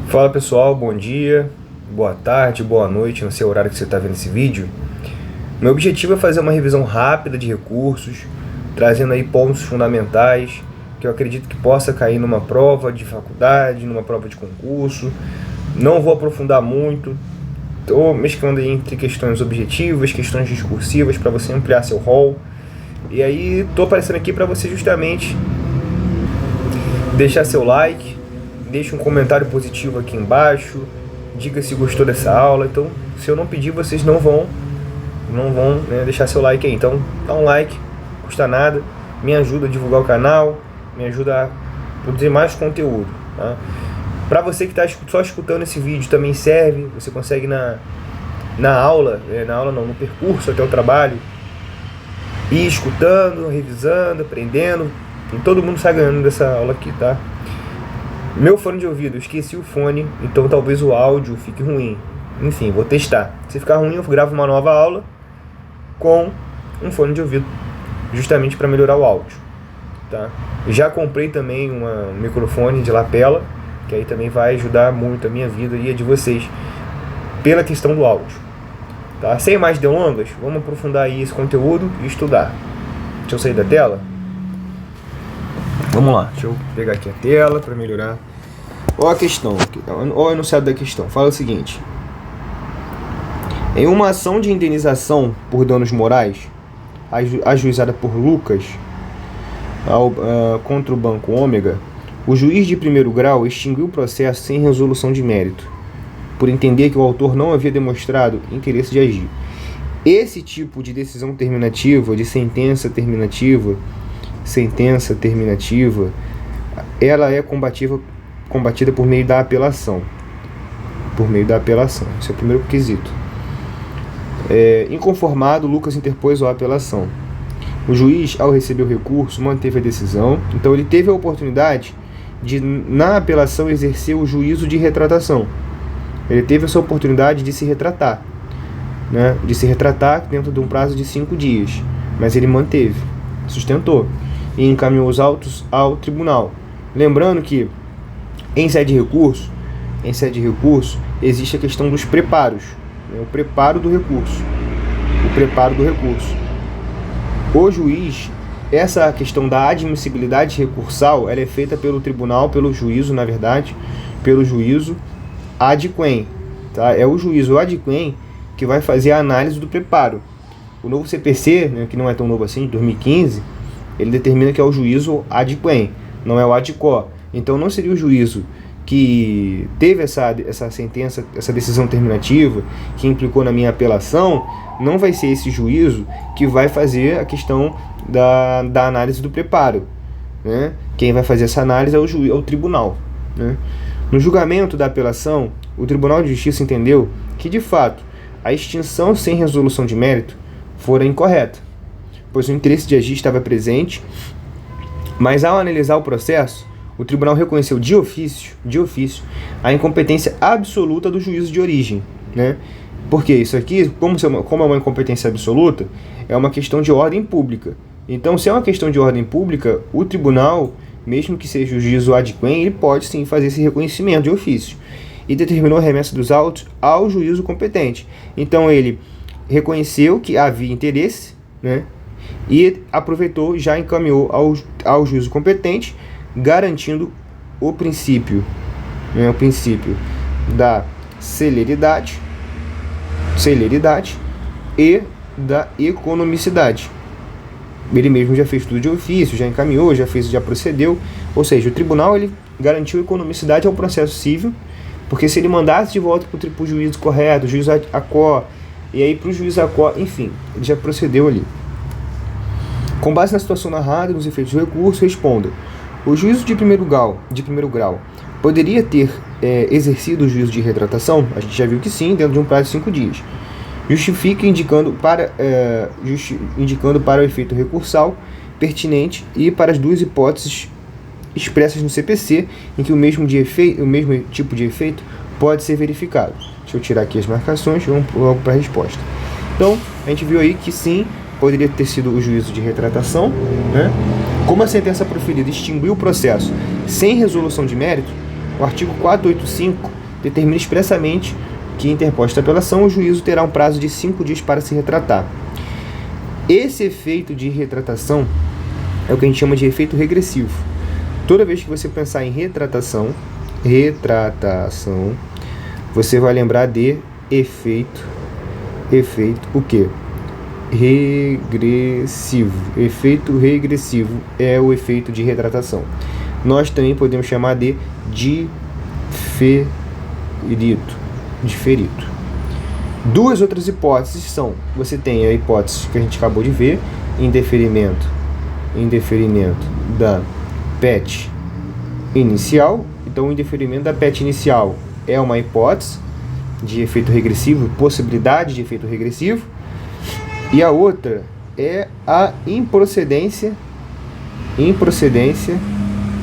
Fala pessoal, bom dia, boa tarde, boa noite, não sei o horário que você está vendo esse vídeo. Meu objetivo é fazer uma revisão rápida de recursos, trazendo aí pontos fundamentais que eu acredito que possa cair numa prova de faculdade, numa prova de concurso. Não vou aprofundar muito, estou mesclando aí entre questões objetivas, questões discursivas para você ampliar seu rol. E aí estou aparecendo aqui para você justamente deixar seu like, deixe um comentário positivo aqui embaixo, diga se gostou dessa aula. Então, se eu não pedir, vocês não vão deixar seu like aí. Então, dá um like, não custa nada, me ajuda a divulgar o canal, me ajuda a produzir mais conteúdo, tá? Para você que está só escutando esse vídeo, também serve. Você consegue na aula não, no percurso até o trabalho, ir escutando, revisando, aprendendo, e todo mundo sai ganhando dessa aula aqui, tá? Meu fone de ouvido, eu esqueci o fone, então talvez o áudio fique ruim. Enfim, vou testar. Se ficar ruim, eu gravo uma nova aula com um fone de ouvido, justamente para melhorar o áudio, tá? Já comprei também um microfone de lapela, que aí também vai ajudar muito a minha vida e a de vocês, pela questão do áudio, tá? Sem mais delongas, vamos aprofundar aí esse conteúdo e estudar. Deixa eu sair da tela. Vamos lá, deixa eu pegar aqui a tela para melhorar. Ó a questão, ó o enunciado da questão. Fala o seguinte: em uma ação de indenização por danos morais ajuizada por Lucas contra o Banco Ômega, o juiz de primeiro grau extinguiu o processo sem resolução de mérito, por entender que o autor não havia demonstrado interesse de agir. Esse tipo de decisão terminativa, de sentença terminativa, ela é combatida por meio da apelação. Esse é o primeiro quesito. Inconformado, Lucas interpôs a apelação. O juiz, ao receber o recurso, manteve a decisão. Então ele teve a oportunidade de, na apelação, exercer o juízo de retratação. Ele teve essa oportunidade de se retratar, né? De se retratar dentro de um prazo de 5 dias. Mas ele manteve, sustentou e encaminhou os autos ao tribunal. Lembrando que em sede de recurso existe a questão dos preparos, né? O preparo do recurso. O juiz, essa questão da admissibilidade recursal, ela é feita pelo tribunal, pelo juízo ad quem, tá? É o juízo ad quem que vai fazer a análise do preparo. O novo CPC, né, que não é tão novo assim, de 2015, ele determina que é o juízo ad quem, não é o ad quo. Então não seria o juízo que teve essa sentença, essa decisão terminativa, que implicou na minha apelação, não vai ser esse juízo que vai fazer a questão da análise do preparo, né? Quem vai fazer essa análise é o tribunal, né? No julgamento da apelação, o Tribunal de Justiça entendeu que, de fato, a extinção sem resolução de mérito fora incorreta, pois o interesse de agir estava presente, mas ao analisar o processo, o tribunal reconheceu de ofício a incompetência absoluta do juízo de origem, né? Porque isso aqui, como é uma incompetência absoluta, é uma questão de ordem pública. Então, se é uma questão de ordem pública, o tribunal, mesmo que seja o juízo ad quem, ele pode sim fazer esse reconhecimento de ofício e determinou a remessa dos autos ao juízo competente. Então, ele reconheceu que havia interesse, né? E aproveitou, já encaminhou ao juízo competente, garantindo o princípio, né? O princípio da celeridade e da economicidade. Ele mesmo já fez tudo de ofício, já encaminhou, já procedeu. Ou seja, o tribunal ele garantiu economicidade ao processo civil, porque se ele mandasse de volta para o juízo correto, o juízo ACO, e aí para o juízo ACO, enfim, ele já procedeu ali. Com base na situação narrada e nos efeitos do recurso, responda: o juízo de primeiro grau poderia ter exercido o juízo de retratação? A gente já viu que sim, dentro de um prazo de 5 dias. Justifica indicando para o efeito recursal pertinente e para as duas hipóteses expressas no CPC, em que o mesmo tipo de efeito pode ser verificado. Deixa eu tirar aqui as marcações e vamos logo para a resposta. Então, a gente viu aí que sim, poderia ter sido o juízo de retratação, né? Como a sentença proferida extinguiu o processo sem resolução de mérito, o artigo 485 determina expressamente que, interposta a apelação, o juízo terá um prazo de 5 dias para se retratar. Esse efeito de retratação é o que a gente chama de efeito regressivo. Toda vez que você pensar em retratação, você vai lembrar de efeito o quê? Regressivo. Efeito regressivo é o efeito de retratação. Nós também podemos chamar de diferido. Duas outras hipóteses são: você tem a hipótese que a gente acabou de ver, indeferimento da PET inicial. Então, o indeferimento da PET inicial é uma hipótese de efeito regressivo, possibilidade de efeito regressivo. E a outra é a improcedência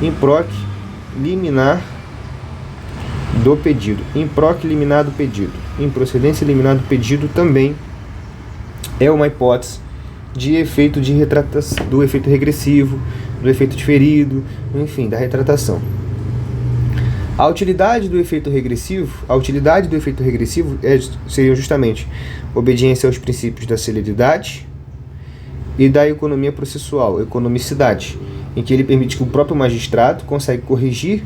improc liminar do pedido. Improc liminar do pedido. Improcedência liminar do pedido também é uma hipótese de efeito de retratação, do efeito regressivo, do efeito diferido, enfim, da retratação. A utilidade do efeito regressivo seria justamente obediência aos princípios da celeridade e da economia processual, economicidade, em que ele permite que o próprio magistrado consiga corrigir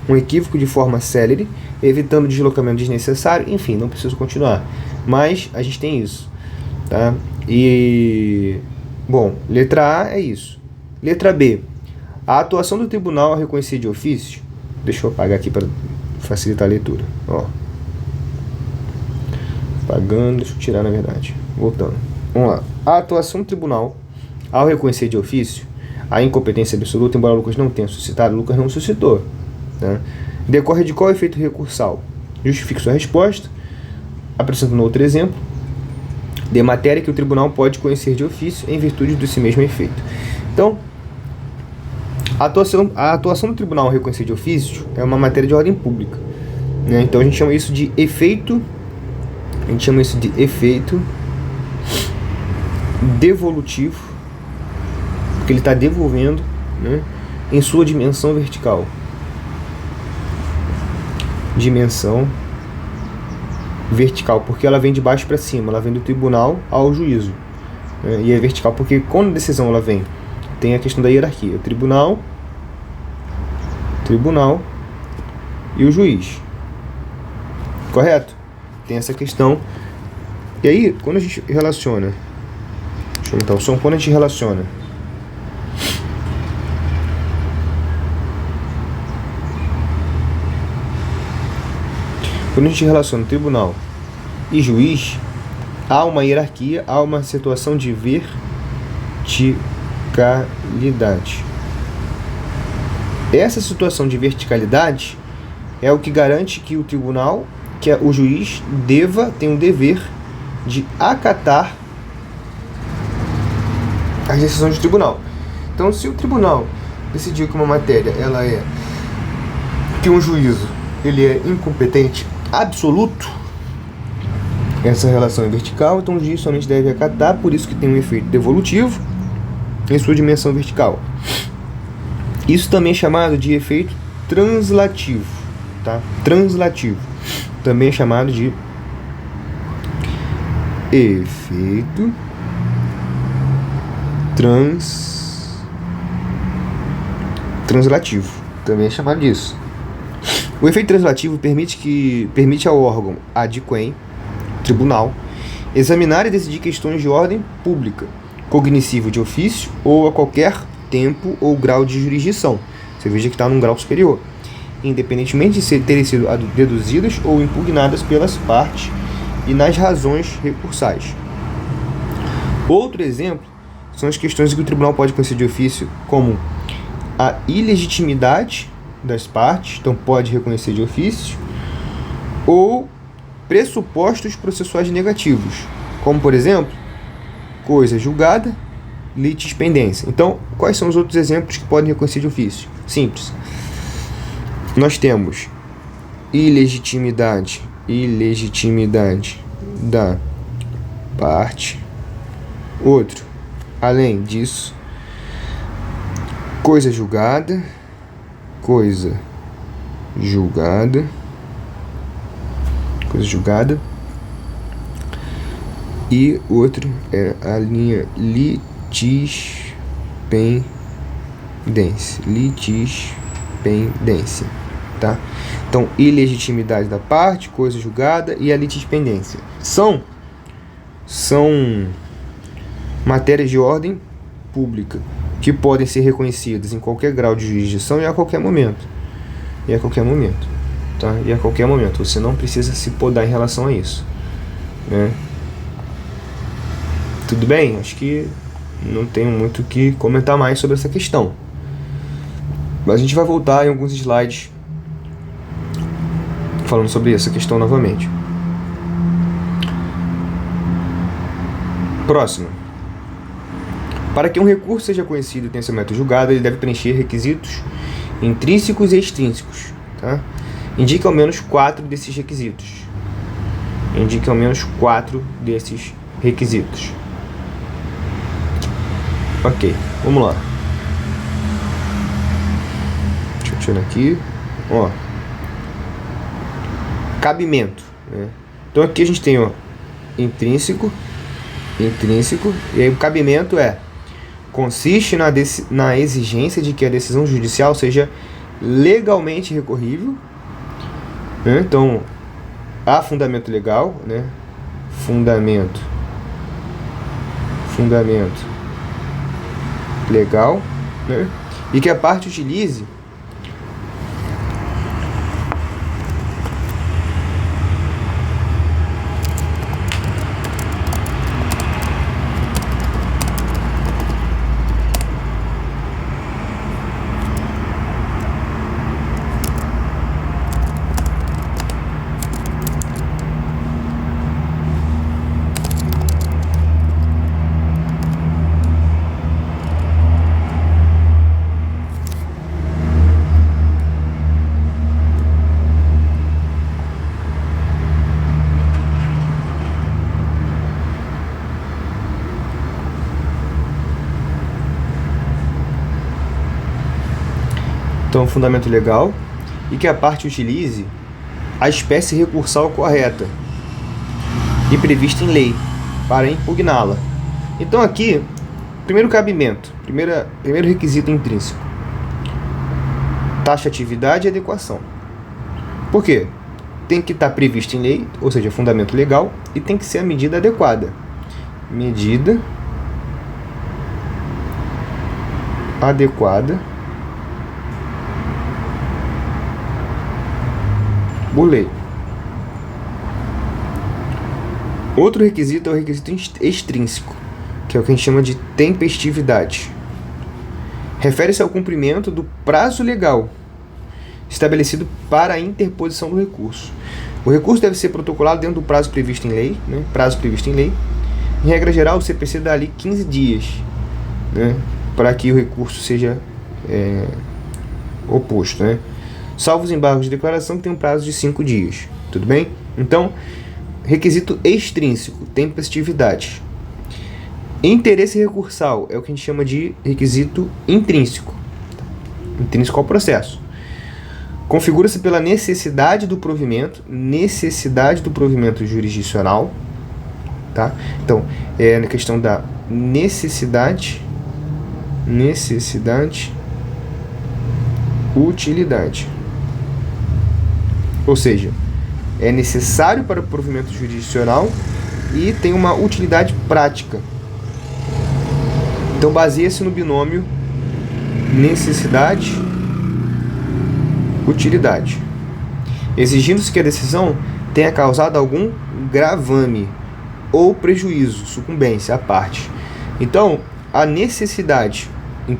um equívoco de forma célere, evitando deslocamento desnecessário. Enfim, não preciso continuar, mas a gente tem isso, tá? E, bom, letra A é isso. Letra B, a atuação do tribunal ao reconhecer de ofício. Deixa eu apagar aqui para facilitar a leitura. Ó. Apagando, deixa eu tirar na verdade. Voltando. Vamos lá. A atuação do tribunal ao reconhecer de ofício a incompetência absoluta, embora Lucas não tenha suscitado, Lucas não suscitou, né? Decorre de qual efeito recursal? Justifique sua resposta, apresentando outro exemplo de matéria que o tribunal pode conhecer de ofício em virtude desse mesmo efeito. Então, a atuação do tribunal ao reconhecer de ofício é uma matéria de ordem pública, né? Então a gente chama isso de efeito devolutivo, porque ele está devolvendo, né, em sua dimensão vertical. Dimensão vertical, porque ela vem de baixo para cima, ela vem do tribunal ao juízo, né? E é vertical porque quando a decisão ela vem, tem a questão da hierarquia, o tribunal e o juiz, correto? Tem essa questão. E aí, quando a gente relaciona, deixa eu aumentar o som, quando a gente relaciona tribunal e juiz, há uma hierarquia, há uma situação de verticalidade. Essa situação de verticalidade é o que garante que o tribunal, que o juiz tem um dever de acatar as decisões do tribunal. Então, se o tribunal decidiu que uma matéria, que um juízo, ele é incompetente absoluto, essa relação é vertical, então o juiz somente deve acatar, por isso que tem um efeito devolutivo em sua dimensão vertical. Isso também é chamado de efeito translativo, tá? Translativo também é chamado de efeito translativo, também é chamado disso. O efeito translativo permite ao órgão ad quem, tribunal, examinar e decidir questões de ordem pública, cognoscível de ofício ou a qualquer tempo ou grau de jurisdição. Você veja que está num grau superior, independentemente de terem sido deduzidas ou impugnadas pelas partes e nas razões recursais. Outro exemplo são as questões que o tribunal pode conhecer de ofício, como a ilegitimidade das partes, então pode reconhecer de ofício, ou pressupostos processuais negativos, como por exemplo, coisa julgada, litispendência. Então, quais são os outros exemplos que podem reconhecer de ofício? Simples. Nós temos ilegitimidade da parte. Outro, além disso, coisa julgada, coisa julgada. E outro é a linha litispendência, tá? Então, ilegitimidade da parte, coisa julgada e a litispendência. São matérias de ordem pública que podem ser reconhecidas em qualquer grau de jurisdição e a qualquer momento. Tá? E a qualquer momento. Você não precisa se podar em relação a isso, né? Tudo bem? Acho que não tenho muito o que comentar mais sobre essa questão. Mas a gente vai voltar em alguns slides falando sobre essa questão novamente. Próximo. Para que um recurso seja conhecido e tenha seu método julgado, ele deve preencher requisitos intrínsecos e extrínsecos. Tá? Indique ao menos 4 desses requisitos. Ok, vamos lá. Deixa eu tirar aqui. Ó. Cabimento, né? Então aqui a gente tem, ó, intrínseco, e aí o cabimento consiste na exigência de que a decisão judicial seja legalmente recorrível, né? Então, há fundamento legal, né? Fundamento legal, né? E que a parte utilize então fundamento legal e que a parte utilize a espécie recursal correta e prevista em lei para impugná-la. Então aqui, primeiro cabimento, primeiro requisito intrínseco, taxatividade e adequação. Por quê? Tem que estar previsto em lei, ou seja, fundamento legal, e tem que ser a medida adequada. Medida adequada por lei. Outro requisito é o requisito extrínseco, que é o que a gente chama de tempestividade. Refere-se ao cumprimento do prazo legal estabelecido para a interposição do recurso. O recurso deve ser protocolado dentro do prazo previsto em lei, né? Prazo previsto em lei. Em regra geral, o CPC dá ali 15 dias, né? Para que o recurso seja oposto, né? Salvo os embargos de declaração, que tem um prazo de 5 dias. Tudo bem? Então, requisito extrínseco, tempestividade. Interesse recursal é o que a gente chama de requisito intrínseco. Intrínseco ao processo. Configura-se pela necessidade do provimento jurisdicional. Tá? Então, é na questão da necessidade, utilidade. Ou seja, é necessário para o provimento jurisdicional e tem uma utilidade prática. Então, baseia-se no binômio necessidade-utilidade, exigindo-se que a decisão tenha causado algum gravame ou prejuízo, sucumbência à parte. Então, a necessidade /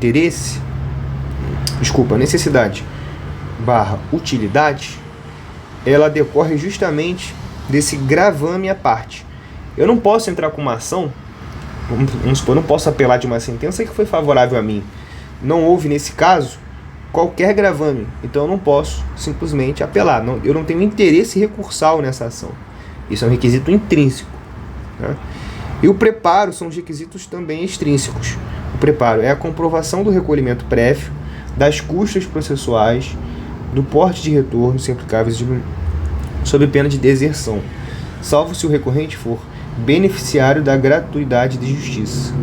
utilidade, ela decorre justamente desse gravame à parte. Eu não posso entrar com uma ação, vamos supor, não posso apelar de uma sentença que foi favorável a mim. Não houve, nesse caso, qualquer gravame. Então eu não posso simplesmente apelar. Eu não tenho interesse recursal nessa ação. Isso é um requisito intrínseco. Né? E o preparo são os requisitos também extrínsecos. O preparo é a comprovação do recolhimento prévio, das custas processuais, do porte de retorno, se aplicáveis sob pena de deserção, salvo se o recorrente for beneficiário da gratuidade de justiça,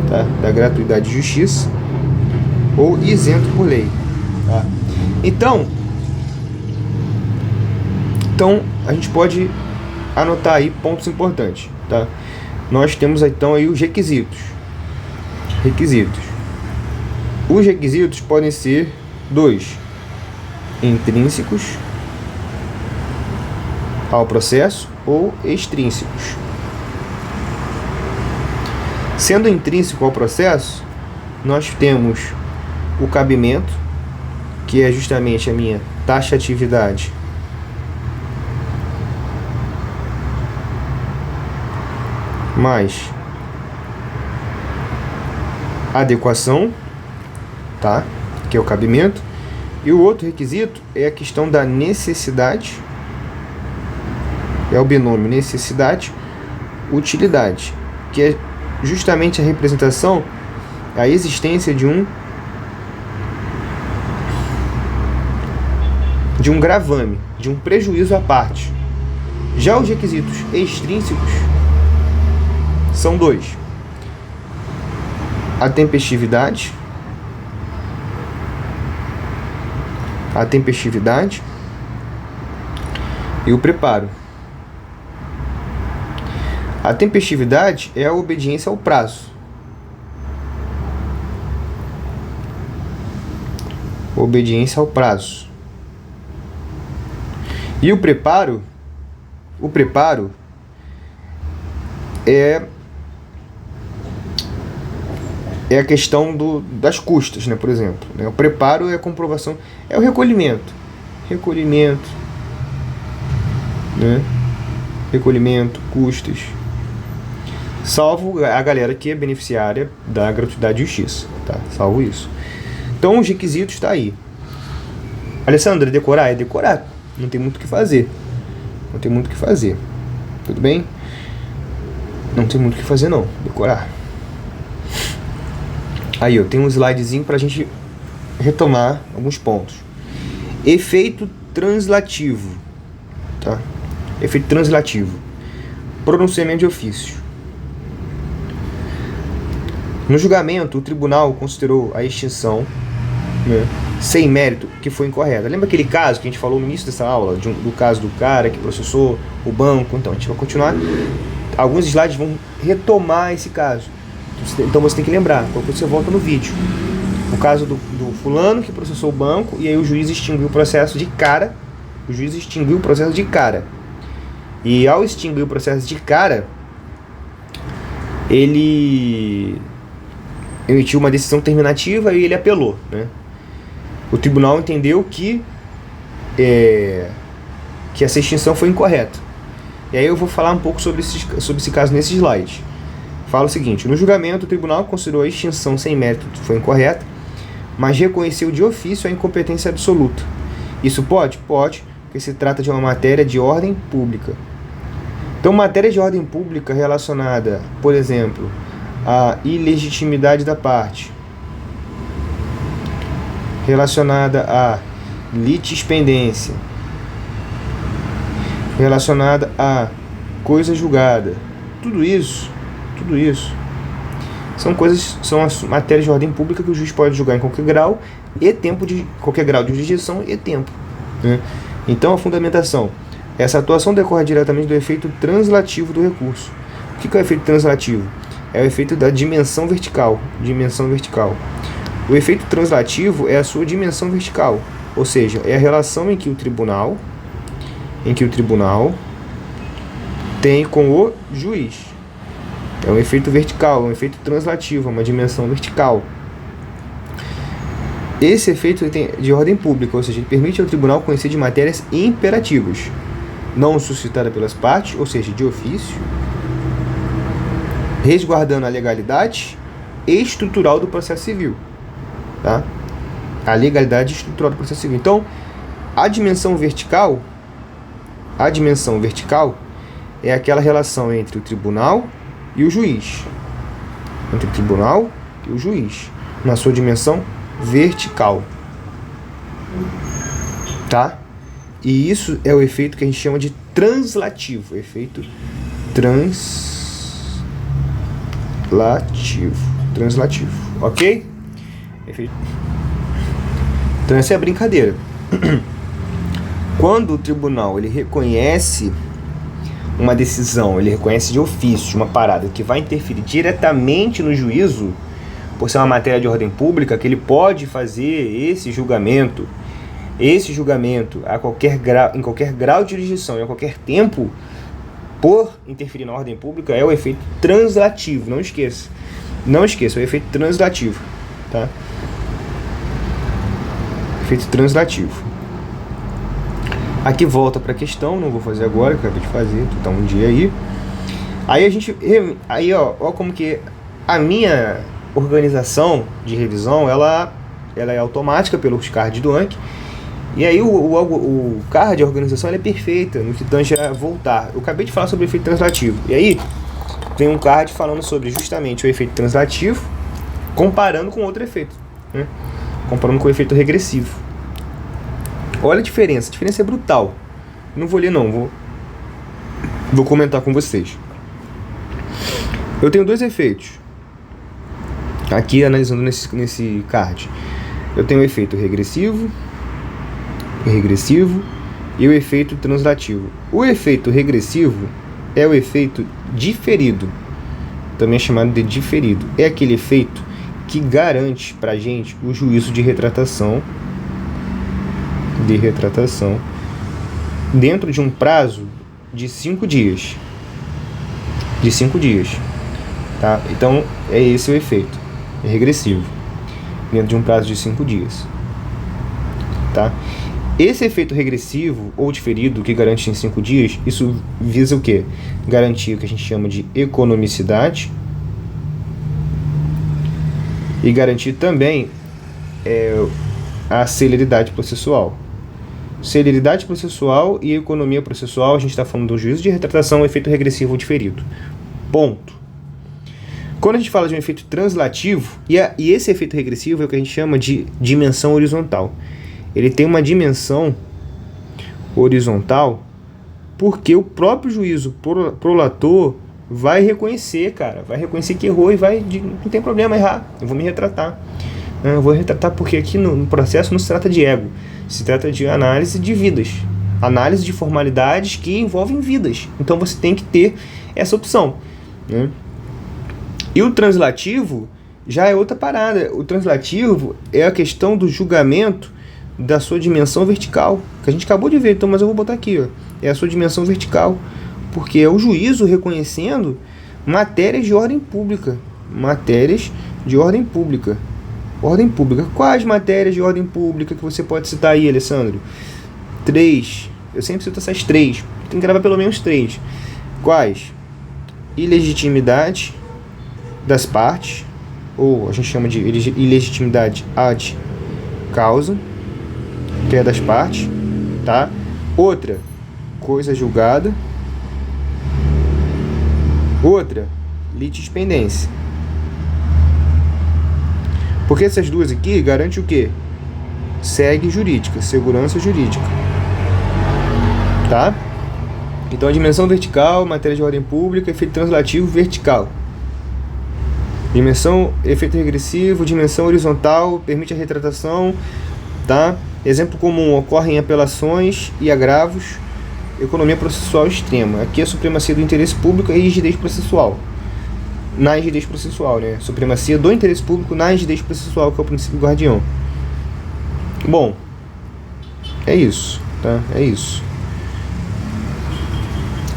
tá? Da gratuidade de justiça ou isento por lei, tá? Então a gente pode anotar aí pontos importantes, tá? Nós temos então aí os requisitos. Os requisitos podem ser dois: intrínsecos ao processo ou extrínsecos. Sendo intrínseco ao processo, nós temos o cabimento, que é justamente a minha taxatividade mais adequação, tá? Que é o cabimento. E o outro requisito é a questão da necessidade, é o binômio necessidade-utilidade, que é justamente a representação, a existência de um gravame, de um prejuízo à parte. Já os requisitos extrínsecos são dois: a tempestividade e o preparo. A tempestividade é a obediência ao prazo. E o preparo é a questão das custas, né, por exemplo. O preparo é a comprovação, é o recolhimento, né? Recolhimento, custas. Salvo a galera que é beneficiária da gratuidade de justiça, tá? Salvo isso. Então os requisitos tá aí. Alessandra, decorar? É decorar. Não tem muito o que fazer. Tudo bem? Não tem muito o que fazer não. Decorar. Aí, ó, tem um slidezinho pra gente retomar alguns pontos. Efeito translativo, tá? Efeito translativo. Pronunciamento de ofício. No julgamento, o tribunal considerou a extinção, né, sem mérito, que foi incorreta. Lembra aquele caso que a gente falou no início dessa aula, do caso do cara que processou o banco? Então, a gente vai continuar. Alguns slides vão retomar esse caso. Então você tem que lembrar, quando você volta no vídeo. O caso do fulano que processou o banco, e aí o juiz extinguiu o processo de cara. E ao extinguir o processo de cara, ele emitiu uma decisão terminativa e ele apelou, né? O tribunal entendeu que essa extinção foi incorreta. E aí eu vou falar um pouco sobre esse caso nesse slide. Fala o seguinte: no julgamento, o tribunal considerou a extinção sem mérito foi incorreta, mas reconheceu de ofício a incompetência absoluta. Isso pode? Pode, porque se trata de uma matéria de ordem pública. Então, matéria de ordem pública relacionada, por exemplo, à ilegitimidade da parte, relacionada à litispendência, relacionada a coisa julgada, tudo isso são as matérias de ordem pública que o juiz pode julgar em qualquer grau qualquer grau de jurisdição e tempo, né? Então a fundamentação: essa atuação decorre diretamente do efeito translativo do recurso. O que é o efeito translativo? É o efeito da dimensão vertical. O efeito translativo é a sua dimensão vertical, ou seja, é a relação em que o tribunal tem com o juiz. É um efeito vertical, é um efeito translativo, é uma dimensão vertical. Esse efeito tem de ordem pública, ou seja, ele permite ao tribunal conhecer de matérias imperativas, não suscitada pelas partes, ou seja, de ofício, resguardando a legalidade estrutural do processo civil, tá? A legalidade estrutural do processo civil. Então, a dimensão vertical é aquela relação entre o tribunal e o juiz. Na sua dimensão vertical. Tá? E isso é o efeito que a gente chama de translativo. Efeito translativo, ok? Efeito. Então essa é a brincadeira. Quando o tribunal ele reconhece uma decisão, ele reconhece de ofício uma parada que vai interferir diretamente no juízo, por ser uma matéria de ordem pública, que ele pode fazer esse julgamento a qualquer grau, em qualquer grau de jurisdição e a qualquer tempo, por interferir na ordem pública, é o efeito translativo. Não esqueça, é o efeito translativo, tá? Efeito translativo. Aqui volta para a questão, não vou fazer agora, acabei de fazer, tá um dia aí. Aí ó como que a minha organização de revisão, ela é automática pelos cards do Anki. E aí o card de organização ela é perfeita no que tange a voltar. Eu acabei de falar sobre o efeito translativo. E aí vem um card falando sobre justamente o efeito translativo, comparando com outro efeito, né? Comparando com o efeito regressivo. Olha a diferença é brutal. Não vou ler não, vou comentar com vocês. Eu tenho dois efeitos aqui analisando nesse card. Eu tenho o efeito regressivo e o efeito translativo. O efeito regressivo é o efeito diferido, também é chamado de diferido. É aquele efeito que garante pra gente o juízo de retratação dentro de um prazo de 5 dias. Tá? Então, é esse o efeito regressivo, dentro de um prazo de 5 dias. Tá? Esse efeito regressivo ou diferido, que garante em 5 dias, isso visa o quê? Garantir o que a gente chama de economicidade e garantir também a celeridade processual. Celeridade processual e economia processual, a gente está falando do juízo de retratação, efeito regressivo ou diferido. Ponto. Quando a gente fala de um efeito translativo, e esse efeito regressivo é o que a gente chama de dimensão horizontal. Ele tem uma dimensão horizontal porque o próprio juízo prolator vai reconhecer, vai reconhecer que errou e não tem problema errar, eu vou me retratar. Eu vou retratar porque aqui no processo não se trata de ego, se trata de análise de vidas, análise de formalidades que envolvem vidas. Então você tem que ter essa opção, né? E o translativo já é outra parada. O translativo é a questão do julgamento da sua dimensão vertical, que a gente acabou de ver, então, mas eu vou botar aqui, ó. É a sua dimensão vertical, porque é o juízo reconhecendo matérias de ordem pública. Ordem pública. Quais matérias de ordem pública que você pode citar aí, Alessandro? 3. Eu sempre cito essas 3. Tem que gravar pelo menos 3. Quais? Ilegitimidade das partes, ou a gente chama de ilegitimidade ad causa, que é das partes, tá? Outra, coisa julgada. Outra, litispendência. Porque essas duas aqui garantem o quê? Segue jurídica, segurança jurídica. Tá? Então a dimensão vertical, matéria de ordem pública, efeito translativo vertical. Dimensão, efeito regressivo, dimensão horizontal, permite a retratação, tá? Exemplo comum, ocorrem apelações e agravos, economia processual extrema. Aqui é a supremacia do interesse público e rigidez processual. Na rigidez processual, né? Supremacia do interesse público na rigidez processual, que é o princípio guardião. Bom, é isso, tá? É isso.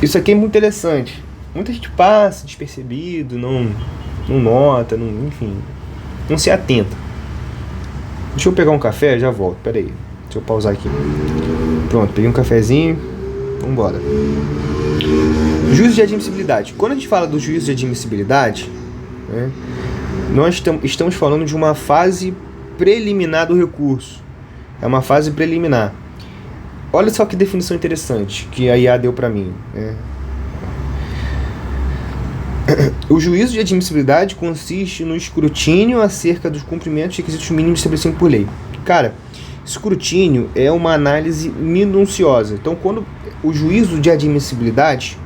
Isso aqui é muito interessante. Muita gente passa despercebido, não nota, enfim, não se atenta. Deixa eu pegar um café, já volto, pera aí. Deixa eu pausar aqui. Pronto, peguei um cafezinho, vambora. Juízo de admissibilidade. Quando a gente fala do juízo de admissibilidade, né, nós estamos falando de uma fase preliminar do recurso. É uma fase preliminar. Olha só que definição interessante que a IA deu para mim, né? O juízo de admissibilidade consiste no escrutínio acerca dos cumprimentos de requisitos mínimos estabelecidos por lei. Cara, Escrutínio é uma análise minuciosa. Então, quando o juízo de admissibilidade,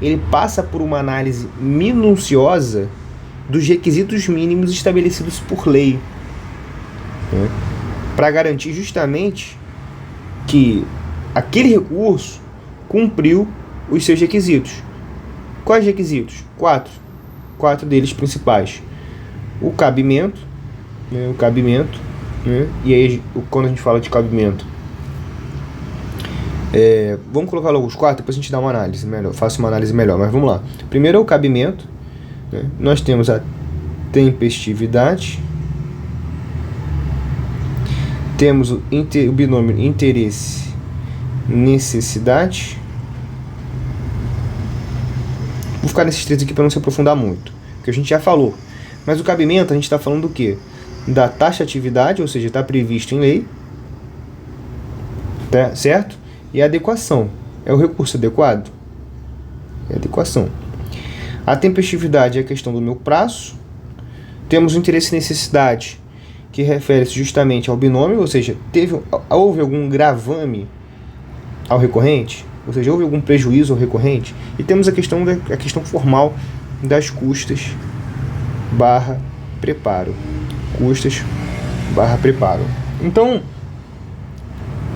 ele passa por uma análise minuciosa dos requisitos mínimos estabelecidos por lei, né, para garantir justamente que aquele recurso cumpriu os seus requisitos. Quais requisitos? Quatro deles principais. O cabimento, né, e aí quando a gente fala de cabimento, vamos colocar logo os quatro, depois a gente dá uma análise melhor, faço uma análise melhor, mas vamos lá. Primeiro é o cabimento, né? Nós temos a tempestividade, temos o binômio interesse-necessidade. Vou ficar nesses três aqui para não se aprofundar muito, porque a gente já falou. Mas o cabimento, a gente está falando do quê? Da taxatividade, ou seja, está previsto em lei, tá certo? E a adequação. É o recurso adequado? É a adequação. A tempestividade é a questão do meu prazo. Temos o interesse e necessidade, que refere-se justamente ao binômio, ou seja, houve algum gravame ao recorrente, ou seja, houve algum prejuízo ao recorrente. E temos a questão formal das custas barra preparo. Então,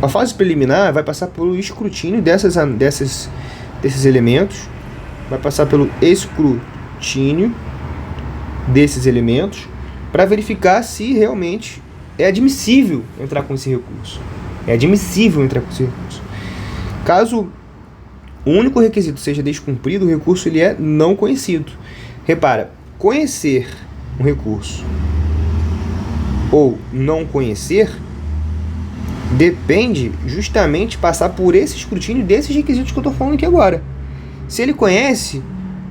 a fase preliminar vai passar pelo escrutínio desses elementos, vai passar pelo escrutínio desses elementos para verificar se realmente é admissível entrar com esse recurso. Caso o único requisito seja descumprido, o recurso ele é não conhecido. Repara, conhecer um recurso ou não conhecer depende justamente de passar por esse escrutínio desses requisitos que eu estou falando aqui agora. Se ele conhece,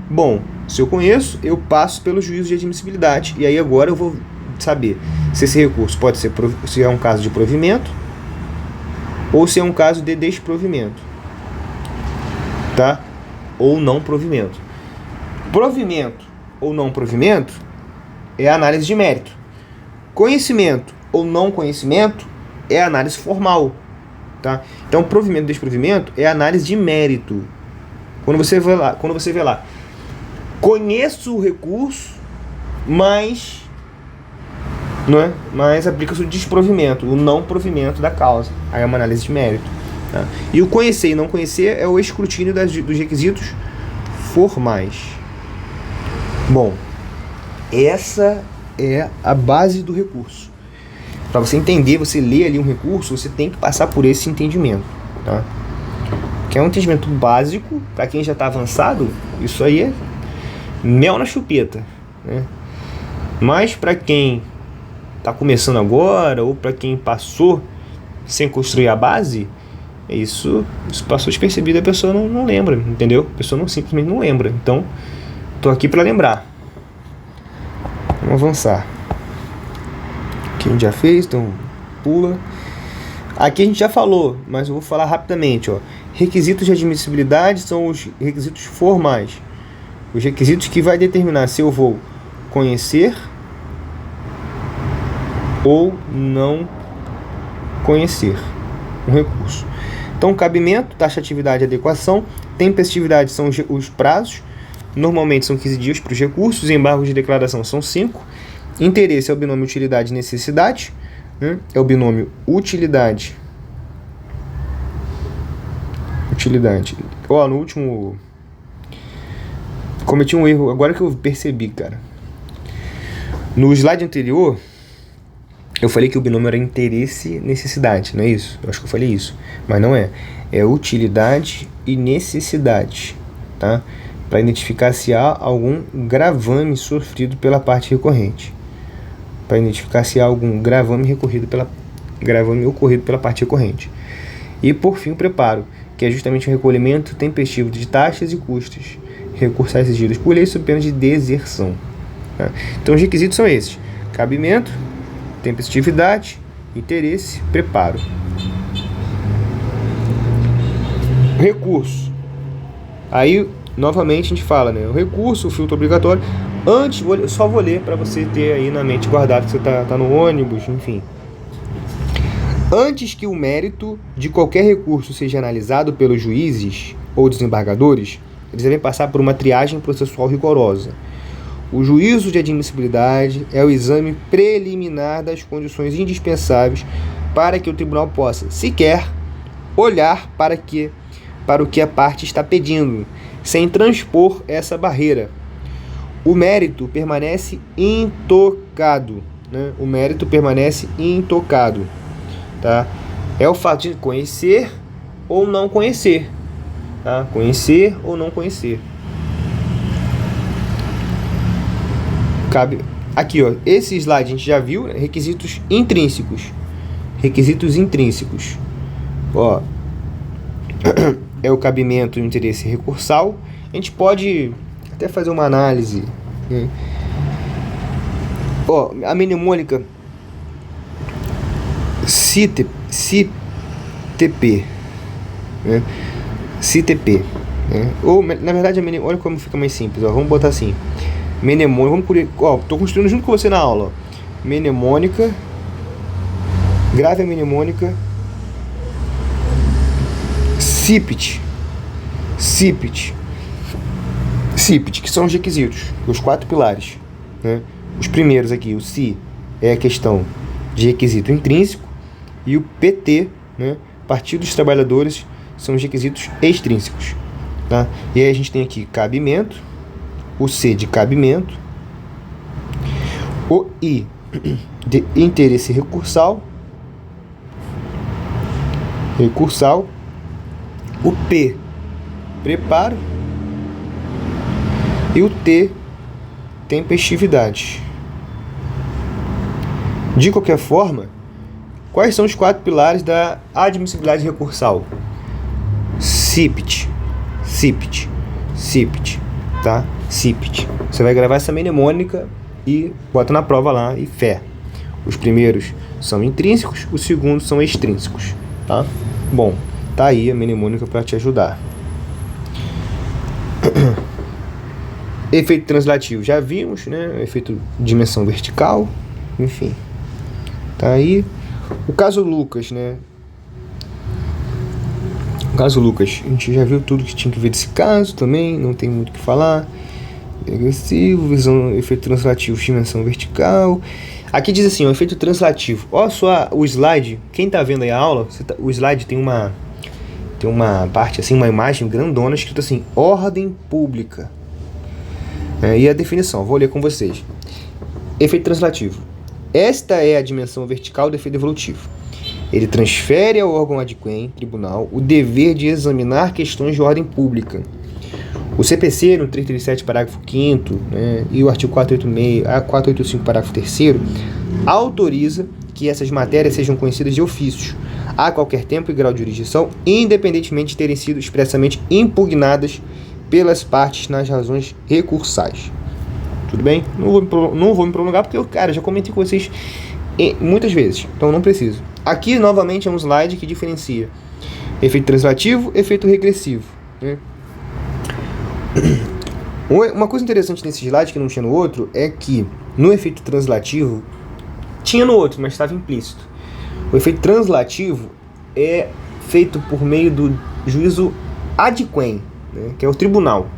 bom, se eu conheço, eu passo pelo juízo de admissibilidade, e aí agora eu vou saber se esse recurso pode ser, se é um caso de provimento ou se é um caso de desprovimento, tá? Ou não provimento. Provimento ou não provimento é a análise de mérito. Conhecimento ou não conhecimento é a análise formal, tá? Então, provimento e desprovimento é a análise de mérito. Quando você vê lá, conheço o recurso, mas aplica-se o desprovimento, o não provimento da causa. Aí é uma análise de mérito, tá? E o conhecer e não conhecer é o escrutínio dos requisitos formais. Bom, essa é a base do recurso. Para você entender, você ler ali um recurso, você tem que passar por esse entendimento, tá? Que é um entendimento básico. Para quem já está avançado, isso aí é mel na chupeta, né? Mas para quem está começando agora, ou para quem passou sem construir a base, isso passou despercebido, a pessoa não lembra, entendeu? A pessoa simplesmente não lembra. Então, estou aqui para lembrar. Vamos avançar. Aqui a gente já fez, então pula. Aqui a gente já falou, mas eu vou falar rapidamente, ó. Requisitos de admissibilidade são os requisitos formais. Os requisitos que vai determinar se eu vou conhecer ou não conhecer um recurso. Então, cabimento, taxatividade e adequação. Tempestividade são os prazos. Normalmente são 15 dias para os recursos. Embargos de declaração são 5. Interesse é o binômio utilidade e necessidade, né? É o binômio utilidade. Ó, no último cometi um erro, agora que eu percebi, cara. No slide anterior, eu falei que o binômio era interesse e necessidade, não é isso? Eu acho que eu falei isso, mas não é. É utilidade e necessidade, tá? Para identificar se há algum gravame sofrido pela parte recorrente. Para identificar se há algum gravame ocorrido pela parte recorrente. E por fim o preparo, que é justamente o recolhimento tempestivo de taxas e custos recursais exigidos por lei sob pena de deserção, tá? Então os requisitos são esses: cabimento, tempestividade, interesse, preparo. Recurso. Aí novamente a gente fala, né? O recurso, o filtro obrigatório. Antes, eu só vou ler para você ter aí na mente guardado que você tá no ônibus, enfim. Antes que o mérito de qualquer recurso seja analisado pelos juízes ou desembargadores, eles devem passar por uma triagem processual rigorosa. O juízo de admissibilidade é o exame preliminar das condições indispensáveis para que o tribunal possa, sequer, olhar para o que a parte está pedindo, sem transpor essa barreira. O mérito permanece intocado, né? O mérito permanece intocado, tá? É o fato de conhecer ou não conhecer, tá? Conhecer ou não conhecer. Cabe aqui, ó, esse slide a gente já viu, né? Requisitos intrínsecos. Requisitos intrínsecos. Ó, é o cabimento e o interesse recursal. A gente pode até fazer uma análise, né? Ó, a mnemônica CTP, né? CTP, né? Ou, na verdade, olha como fica mais simples, ó. Vamos botar assim, mnemônica, tô construindo junto com você na aula, ó. Mnemônica, grave a mnemônica CIPT, que são os requisitos, os 4 pilares, né? Os primeiros aqui, o CI é a questão de requisito intrínseco, e o PT, né, Partido dos Trabalhadores, são os requisitos extrínsecos, tá? E aí a gente tem aqui cabimento, o C de cabimento, o I de interesse recursal, o P, preparo, e o T, tempestividade. De qualquer forma, quais são os 4 pilares da admissibilidade recursal? CIPT, tá? CIPT. Você vai gravar essa mnemônica e bota na prova lá e fé. Os primeiros são intrínsecos, os segundos são extrínsecos, tá? Bom, tá aí a mnemônica para te ajudar. Efeito translativo, já vimos, né? Efeito dimensão vertical, enfim. Tá aí. O caso Lucas, né? O caso Lucas, a gente já viu tudo que tinha que ver desse caso também, não tem muito o que falar. Regressivo, visão, efeito translativo, dimensão vertical. Aqui diz assim, ó, efeito translativo. Olha só o slide, quem tá vendo aí a aula, o slide tem uma parte assim, uma imagem grandona escrito assim, ordem pública. E a definição, vou ler com vocês. Efeito translativo. Esta é a dimensão vertical do efeito evolutivo. Ele transfere ao órgão adquém, tribunal, o dever de examinar questões de ordem pública. O CPC, no 337, parágrafo 5º, né, e o artigo 485, parágrafo 3º, autoriza que essas matérias sejam conhecidas de ofício, a qualquer tempo e grau de jurisdição, independentemente de terem sido expressamente impugnadas pelas partes nas razões recursais. Tudo bem? Não vou me prolongar porque eu, cara, já comentei com vocês muitas vezes, então não preciso. Aqui, novamente, é um slide que diferencia efeito translativo e efeito regressivo, né? Uma coisa interessante nesse slide que não tinha no outro é que no efeito translativo tinha no outro, mas estava implícito. O efeito translativo é feito por meio do juízo adquém, né, que é o tribunal,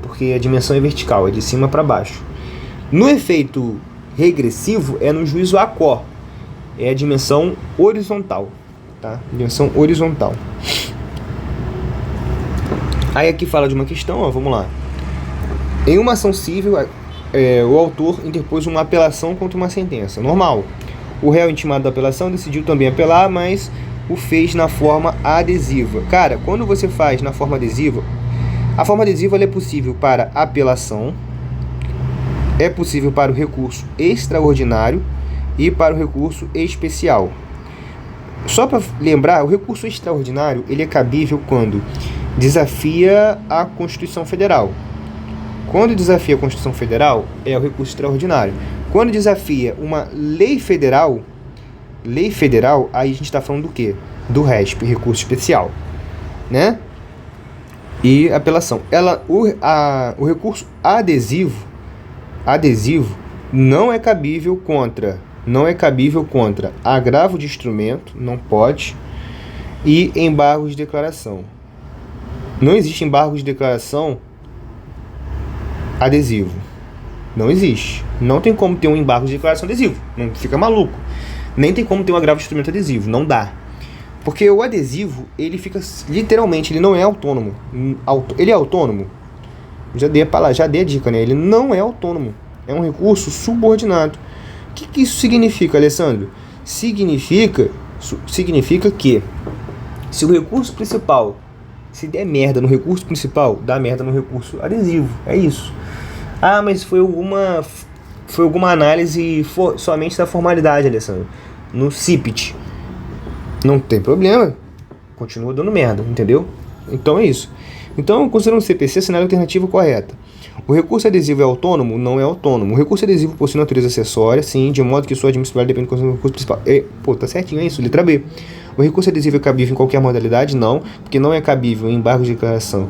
porque a dimensão é vertical, é de cima para baixo. No efeito regressivo é no juízo aquó, é a dimensão horizontal, tá? Dimensão horizontal. Aí aqui fala de uma questão, ó, vamos lá. Em uma ação civil, o autor interpôs uma apelação contra uma sentença. Normal. O réu intimado da apelação decidiu também apelar, mas o fez na forma adesiva. Cara, quando você faz na forma adesiva, a forma adesiva ela é possível para apelação, é possível para o recurso extraordinário e para o recurso especial. Só para lembrar, o recurso extraordinário ele é cabível quando desafia a Constituição Federal. Quando desafia a Constituição Federal, é o recurso extraordinário. Quando desafia uma lei federal, aí a gente está falando do quê? Do RESP, recurso especial, né? E apelação. O recurso adesivo não é cabível contra não é cabível contra agravo de instrumento, não pode, e embargo de declaração. Não existe embargo de declaração adesivo. Não existe. Não tem como ter um embargo de declaração adesivo. Não fica maluco. Nem tem como ter um agravo de instrumento adesivo. Não dá. Porque o adesivo, ele fica, literalmente, ele não é autônomo. Ele é autônomo? Já dei a dica, né? Ele não é autônomo. É um recurso subordinado. O que isso significa, Alessandro? Significa que se o recurso principal, se der merda no recurso principal, dá merda no recurso adesivo. É isso. Ah, mas foi alguma análise somente da formalidade, Alessandro. No CIPT. Não tem problema. Continua dando merda, entendeu? Então é isso. Então, considerando o CPC, cenário alternativo correta. O recurso adesivo é autônomo? Não é autônomo. O recurso adesivo possui natureza acessória, sim, de modo que sua admissibilidade depende do recurso principal. Tá certinho, é isso, letra B. O recurso adesivo é cabível em qualquer modalidade? Não, porque não é cabível em embargo de declaração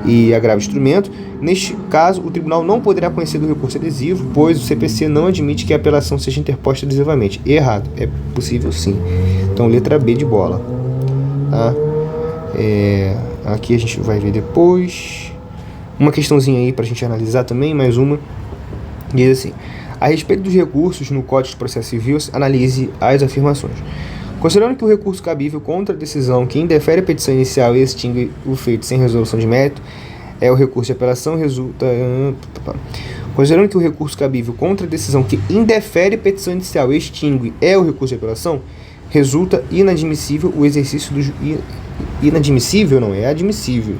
e agravo de instrumento. Neste caso, o tribunal não poderá conhecer do recurso adesivo, pois o CPC não admite que a apelação seja interposta adesivamente. Errado. É possível sim. Então, letra B de bola. Tá? Aqui a gente vai ver depois. Uma questãozinha aí pra gente analisar também, mais uma. Diz assim: a respeito dos recursos no Código de Processo Civil, analise as afirmações. Considerando que o recurso cabível contra a decisão que indefere a petição inicial e extingue o feito sem resolução de mérito é o recurso de apelação, resulta... Considerando que o recurso cabível contra a decisão que indefere a petição inicial e extingue é o recurso de apelação, resulta inadmissível o exercício do... Inadmissível não, é admissível.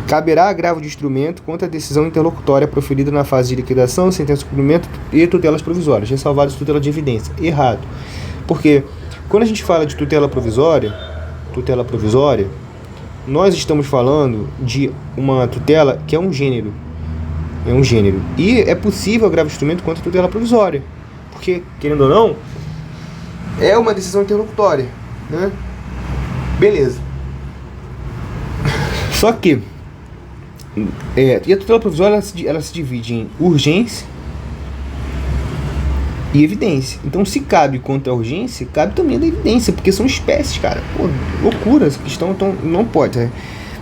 Caberá agravo de instrumento contra a decisão interlocutória proferida na fase de liquidação, sentença de cumprimento e tutelas provisórias, ressalvadas tutela de evidência. Errado. Porque quando a gente fala de tutela provisória, nós estamos falando de uma tutela que é um gênero. E é possível agravo de instrumento contra a tutela provisória. Porque, querendo ou não, é uma decisão interlocutória, né? Beleza. Só que e a tutela provisória ela se divide em urgência e evidência. Então, se cabe contra a urgência, cabe também da evidência, porque são espécies, cara. Pô, loucura, essa questão, então não pode, né?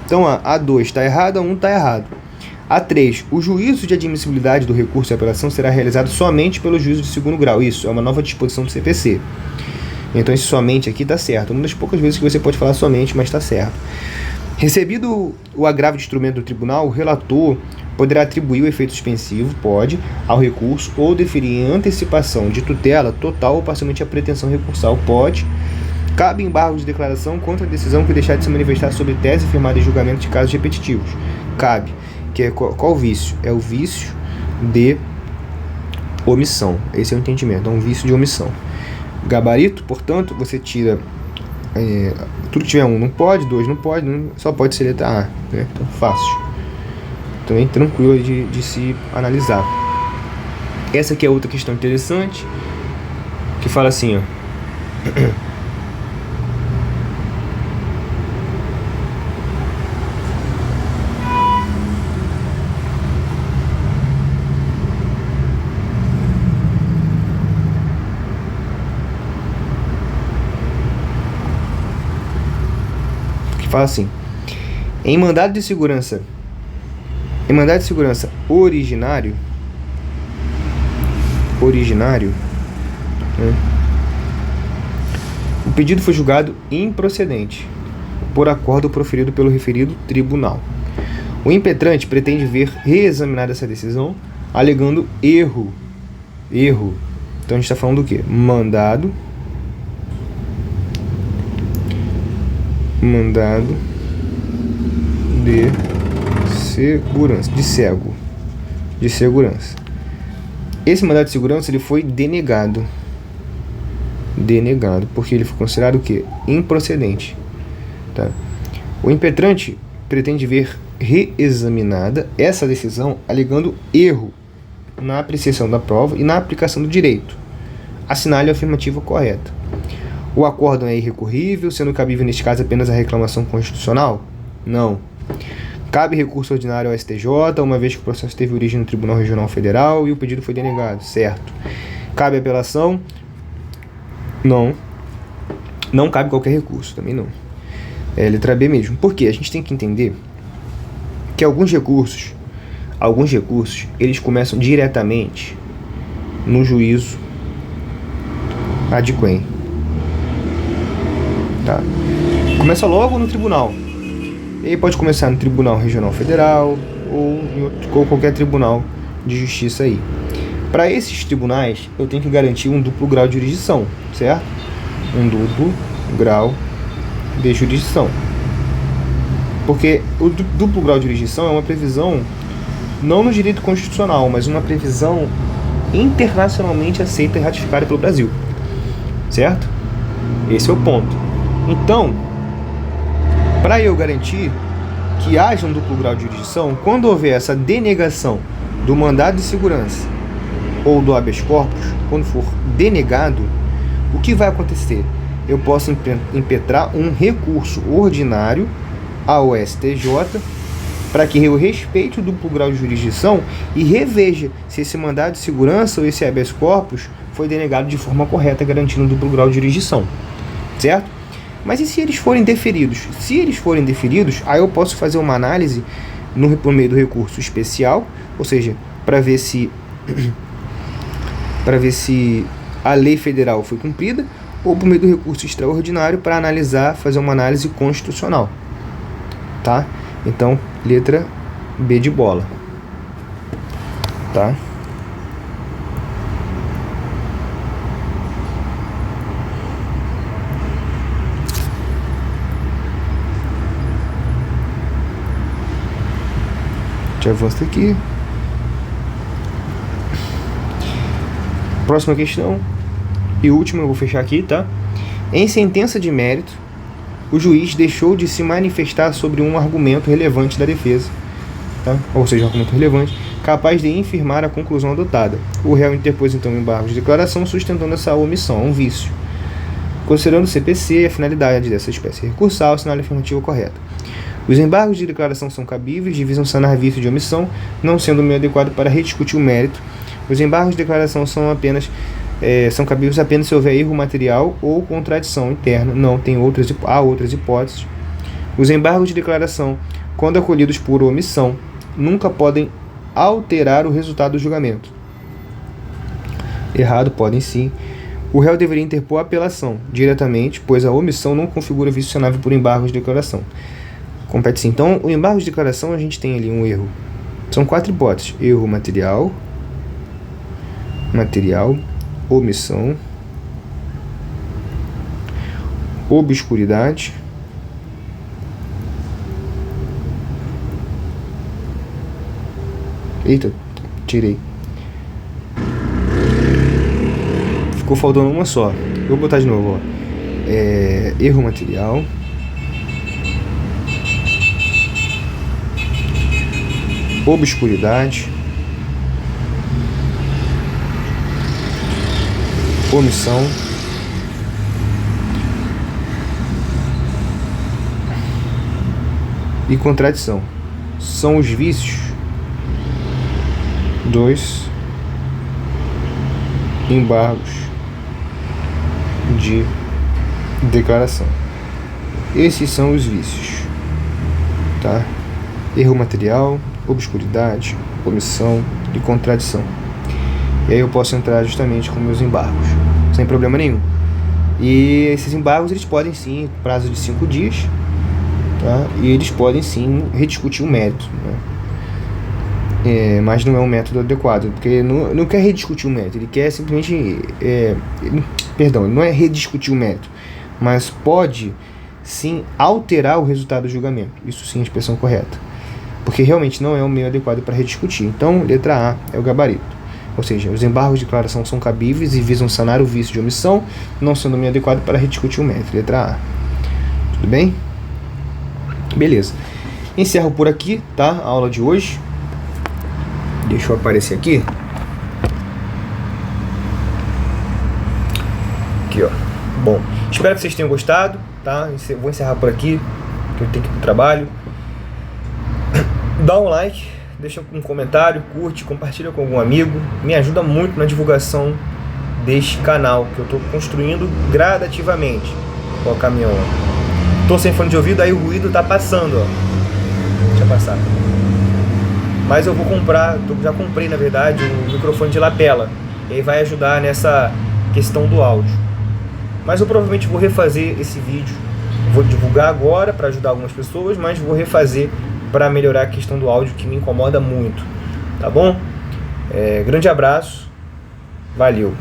Então, a 2 está errado, a 1 está errado. A 3, o juízo de admissibilidade do recurso de apelação será realizado somente pelo juízo de segundo grau. Isso é uma nova disposição do CPC. Então, esse somente aqui está certo. Uma das poucas vezes que você pode falar somente, mas está certo. Recebido o agravo de instrumento do tribunal, o relator poderá atribuir o efeito suspensivo, pode, ao recurso ou deferir em antecipação de tutela total ou parcialmente a pretensão recursal, pode. Cabe embargo de declaração contra a decisão que deixar de se manifestar sobre tese firmada em julgamento de casos repetitivos. Cabe. Que é qual vício? É o vício de omissão. Esse é o entendimento, é um vício de omissão. Gabarito, portanto, você tira tudo que tiver 1 não pode, 2 não pode, só pode ser letra A, né? Então, fácil. Também tranquilo de se analisar. Essa aqui é outra questão interessante, que fala assim, ó. Fala assim: em mandado de segurança originário, né, o pedido foi julgado improcedente por acordo proferido pelo referido tribunal. O impetrante pretende ver reexaminada essa decisão, alegando erro. Então a gente está falando do quê? Mandado de segurança, de segurança. Esse mandado de segurança ele foi denegado, porque ele foi considerado o quê? Improcedente, tá? O impetrante pretende ver reexaminada essa decisão, alegando erro na apreciação da prova e na aplicação do direito. Assinale a afirmativa correta. O acórdão é irrecorrível, sendo cabível neste caso apenas a reclamação constitucional? Não. Cabe recurso ordinário ao STJ, uma vez que o processo teve origem no Tribunal Regional Federal e o pedido foi denegado, certo. Cabe apelação, Não. Não cabe qualquer recurso, também não. É letra B mesmo. Porque a gente tem que entender que alguns recursos, eles começam diretamente no juízo ad quem. Tá? Começa logo no tribunal. E aí pode começar no Tribunal Regional Federal ou qualquer tribunal de justiça aí. Para esses tribunais, eu tenho que garantir um duplo grau de jurisdição, certo? Um duplo grau de jurisdição. Porque o duplo grau de jurisdição é uma previsão não no direito constitucional, mas uma previsão internacionalmente aceita e ratificada pelo Brasil, certo? Esse é o ponto. Então, para eu garantir que haja um duplo grau de jurisdição, quando houver essa denegação do mandado de segurança ou do habeas corpus, quando for denegado, o que vai acontecer? Eu posso impetrar um recurso ordinário ao STJ para que eu respeite o duplo grau de jurisdição e reveja se esse mandado de segurança ou esse habeas corpus foi denegado de forma correta, garantindo um duplo grau de jurisdição, certo? Mas e se eles forem deferidos? Se eles forem deferidos, aí eu posso fazer uma análise por meio do recurso especial, ou seja, para ver se a lei federal foi cumprida, ou por meio do recurso extraordinário para analisar, fazer uma análise constitucional, tá? Então, letra B de bola, tá? A gente avança aqui. Próxima questão e última, eu vou fechar aqui, tá? Em sentença de mérito, o juiz deixou de se manifestar sobre um argumento relevante da defesa, tá? Ou seja, um argumento relevante, capaz de infirmar a conclusão adotada. O réu interpôs então embargo de declaração sustentando essa omissão, um vício. Considerando o CPC, a finalidade dessa espécie recursal, assinale a afirmativa correta. Os embargos de declaração são cabíveis e visam sanar vício de omissão, não sendo meio adequado para rediscutir o mérito. Os embargos de declaração são cabíveis apenas se houver erro material ou contradição interna. Não, há outras hipóteses. Os embargos de declaração, quando acolhidos por omissão, nunca podem alterar o resultado do julgamento. Errado, podem sim. O réu deveria interpor a apelação diretamente, pois a omissão não configura vício sanável por embargos de declaração. Compete sim. Então, o embargo de declaração, a gente tem ali um erro. São 4 hipóteses. Erro material, omissão, obscuridade, eita, tirei. Ficou faltando uma só. Vou botar de novo, ó. Erro material, obscuridade, omissão, e contradição. São os vícios dos embargos de declaração. Esses são os vícios, tá? Erro material, obscuridade, omissão e contradição. E aí eu posso entrar justamente com meus embargos, sem problema nenhum. E esses embargos, eles podem sim, prazo de 5 dias, tá? E eles podem sim rediscutir o mérito, né? Mas não é um método adequado, porque não quer rediscutir o mérito, ele quer simplesmente... ele não é rediscutir o mérito, mas pode sim alterar o resultado do julgamento. Isso sim é a expressão correta, porque realmente não é o meio adequado para rediscutir. Então, letra A é o gabarito. Ou seja, os embargos de declaração são cabíveis e visam sanar o vício de omissão, não sendo o meio adequado para rediscutir o mérito. Letra A. Tudo bem? Beleza. Encerro por aqui, tá? A aula de hoje. Deixa eu aparecer aqui. Aqui, ó. Bom, espero que vocês tenham gostado, tá? Vou encerrar por aqui, que eu tenho que ir pro trabalho. Dá um like, deixa um comentário, curte, compartilha com algum amigo. Me ajuda muito na divulgação deste canal que eu estou construindo gradativamente. Ó, o caminhão. Tô sem fone de ouvido, aí o ruído tá passando, ó. Deixa passar. Mas eu vou comprar, já comprei na verdade, um microfone de lapela. E aí vai ajudar nessa questão do áudio. Mas eu provavelmente vou refazer esse vídeo. Vou divulgar agora para ajudar algumas pessoas, mas vou refazer para melhorar a questão do áudio, que me incomoda muito. Tá bom? Grande abraço. Valeu.